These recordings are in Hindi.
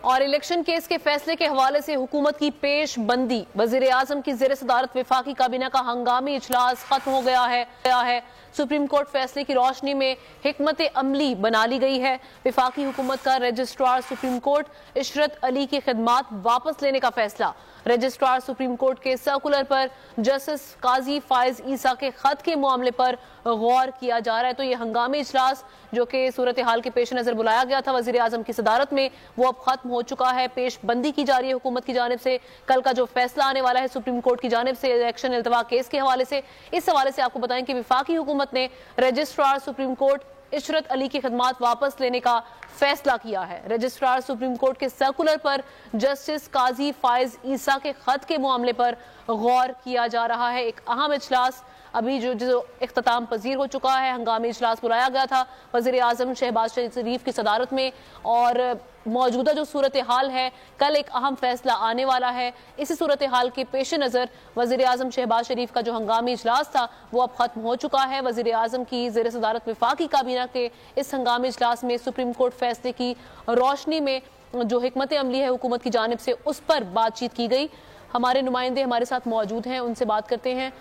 और इलेक्शन केस के फैसले के हवाले से हुकूमत की पेशबंदी। वजीर आजम की ज़ेर सदारत वफाकी काबीना का हंगामी इजलास खत्म हो गया है। सुप्रीम कोर्ट फैसले की रोशनी में हिकमत अमली बना ली गई है। वफाकी हुकूमत का registrar supreme court Ishrat Ali की खिदमात वापस लेने का फैसला। रजिस्ट्रार सुप्रीम कोर्ट के सर्कुलर पर जस्टिस काजी फायज ईसा के खत के मामले पर गौर किया जा रहा है। तो ये हंगामी इजलास जो कि सूरत हाल के पेश नजर बुलाया गया था वजीर आजम की सदारत में, वो अब खत्म हो चुका है। पेशबंदी की जा रही है हुकूमत की जानिब से। कल का जो फैसला आने वाला है सुप्रीम कोर्ट की जानिब से इलेक्शन इल्तवा केस के हवाले से, इस हवाले से आपको बताएं कि वफाकी हुकूमत ने registrar supreme court Ishrat Ali की खिदमात वापस लेने का फैसला किया है। रजिस्ट्रार सुप्रीम कोर्ट के सर्कुलर पर जस्टिस काजी फायज ईसा के खत के मामले पर गौर किया जा रहा है। एक अहम इजलास अभी जो इख्तिताम पजीर हो चुका है। हंगामी इजलास बुलाया गया था वजीर आजम शहबाज शरीफ की सदारत में, और मौजूदा जो सूरत हाल है, कल एक अहम फैसला आने वाला है। इसी सूरत हाल के पेश नज़र वजीर आजम शहबाज शरीफ का जो हंगामी इजलास था वो अब खत्म हो चुका है। वजीर आजम की ज़ेर सदारत वफाकी काबीना के इस हंगामी इजलास में सुप्रीम कोर्ट फैसले की रोशनी में जो हिकमत अमली है हुकूमत की जानिब से, उस पर बातचीत की गई। हमारे नुमाइंदे हमारे साथ मौजूद हैं, उनसे बात करते हैं।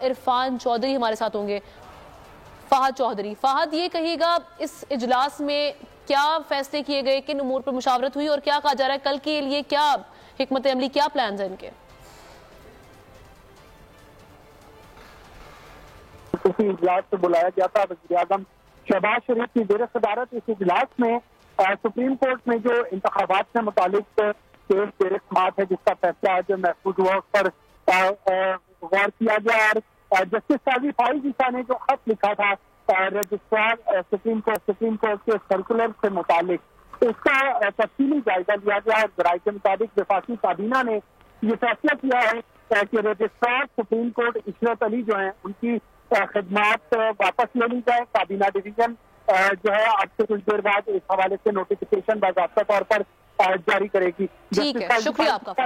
इरफान चौधरी हमारे साथ होंगे। फहद चौधरी, फहद ये कहिएगा इस इजलास में क्या फैसले किए गए, किन उमूर पर मुशावरत हुई और क्या कहा जा रहा है कल के लिए, क्या हिकमत अमली, क्या प्लान है इनके? किसी इजलास से बुलाया गया था वज़ीर आज़म शहबाज शरीफ की ज़ेर सदारत। इस इजलास में सुप्रीम कोर्ट में जो इंतखाबात से मुतालिक केस ज़ेर समाअत है जिसका फैसला आज महफूज हुआ, उस पर गौर किया गया। और जस्टिस काजी फायज ईसा ने जो खत लिखा था रजिस्ट्रार सुप्रीम कोर्ट के सर्कुलर से मुतालिक, उसका तफसीली जायजा लिया गया। और जराये के मुताबिक वफाकी काबीना ने ये फैसला किया है कि registrar supreme court Ishrat Ali जो है उनकी खिदमात वापस ले ली जाए। काबीना डिवीजन जो है आज से कुछ देर बाद इस हवाले से नोटिफिकेशन बाकायदा तौर पर जारी करेगी। ठीक है, शुक्रिया आपका।